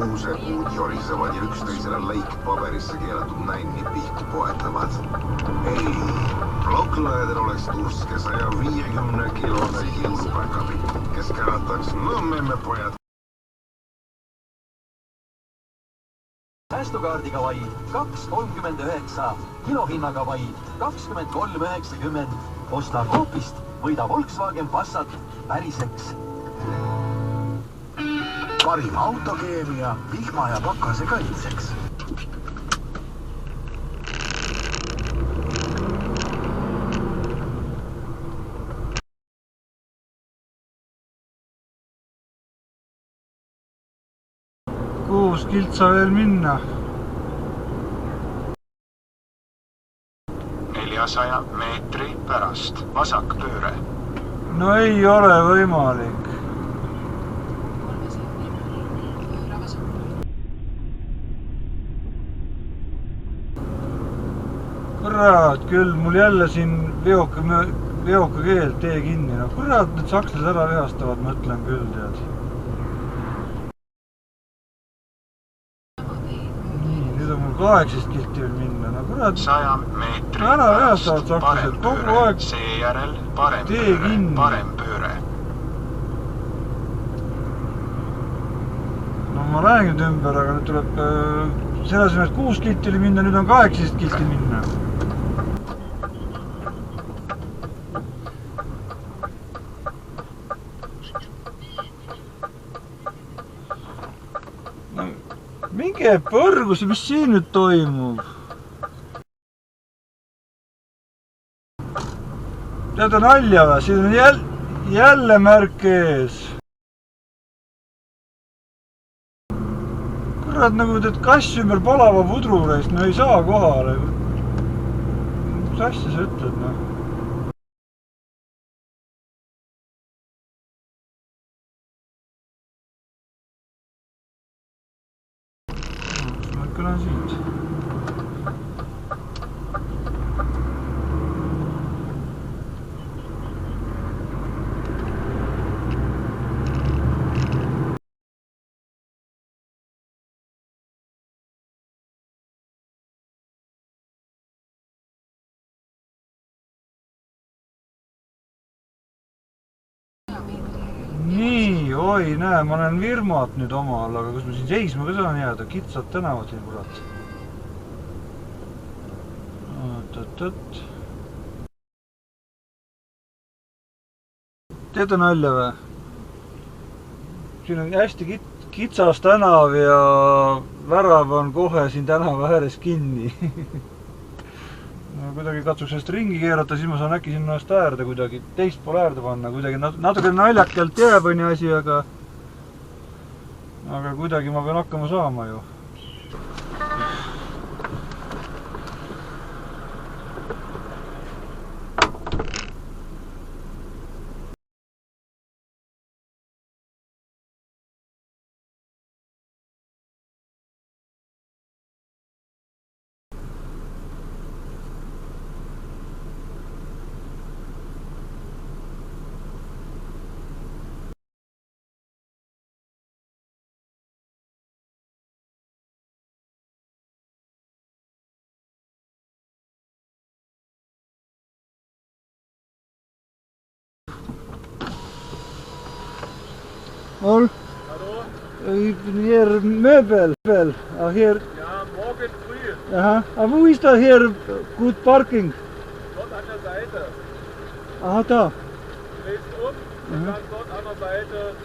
kuusekuud jorisevad ja üksteisele leikpaberisse keelatud nänni pihku poetavad. Ei, plokklaedel oleks tuske 150-kilone jõulupäkapi, kes kärataks, no memme pojad. Säästukaardiga vaid 2,39, kilohinnaga vaid 23,90. Osta Coopist, võida Volkswagen Passat päriseks. Parim autokeemia vihma ja pakase kaitseks. Kuus kiltsa veel minna. 400 meetri pärast vasakpööre. No ei ole võimalik. Kurat küll, mul jälle siin veoka keelt tee kinni. No kurat, need sakslased ära vihastavad, mõtlen küll, tead. Nii, nüüd on mul 8 kilti veel minna. No kurat, 100 meetri ära pärast vihastavad sakslased, kogu aeg seejärel tee kinni. parem pööre. No ma lähen nüüd ümber, aga nüüd tuleb selle asemel 6 kilti oli minna, nüüd on 18 kilti minna. No, minge põrgusse, mis siin nüüd toimub? Tead on nalja või? Siin on jälle märk ees. Kurat, nagu teed kass ümber palava pudru reist, no ei saa kohale. Mis asja sa ütled, noh? Kas ma ikka lähen siit? Nii, oi, näe, ma olen Virmat nüüd omal, aga kus ma siin seisma ka saan jääda? Kitsad tänavad siin, kurat. Oot. Teete nalja või? Siin on hästi kitsas tänav ja värav on kohe siin tänava ääres kinni. No kuidagi katsuks sellest ringi keerata, siis ma saan äkki sinna ennast äärde kuidagi, teist pool äärde panna, kuidagi natuke naljakalt jääb on asi, aga kuidagi ma pean hakkama saama ju. Hallo? Ich bin hier Möbel. Hier. Ja, morgen früh. Aha. Aber wo ist da hier gut Parking? Dort an der Seite. Aha, da. Du drehst und dann dort an der Seite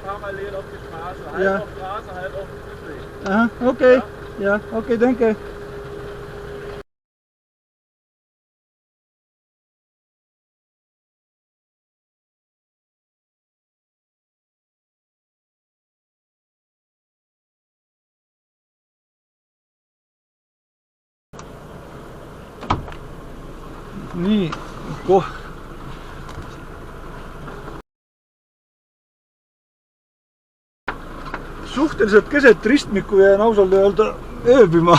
parallel auf die Straße. Halb Ja. auf Straße, halb auf dem Fußweg. Aha, okay. Ja, okay, danke. Nii, suhteliselt keset ristmikku jään ausalt öelda ööbima.